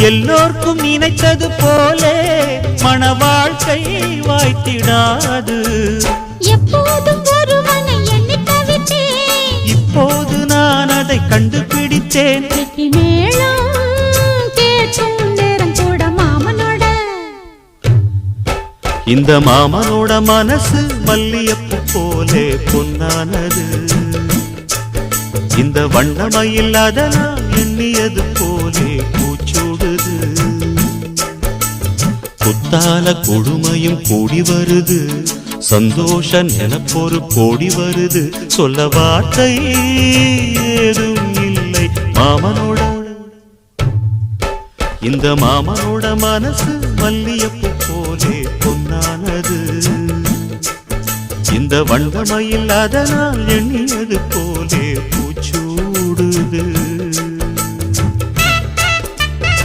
எல்லோர்க்கும் நினைத்தது போலே மன வாழ்க்கை வாய்த்திடாது. எப்போதும் ஒருவனை எண்ணி தவித்தேன், இப்போது நான் அதை கண்டுபிடித்தேன். இந்த மாமனோட மனசு மல்லியப்பு போலே பொன்னானது. இந்த வண்ணமயில் அதனால் எண்ணியது போலே பூச்சூடுது. குத்தால கொடுமையும் கூடி வருது, சந்தோஷ நிலப்பொரு கோடி வருது. சொல்ல வார்த்தை ஏதும் இல்லை மாமனோட. இந்த மாமனோட மனசு மல்லியப்பு போலே பொன்னானது. இந்த வண்ணமயில் அதனால் எண்ணியது போலே பூச்சூடுது.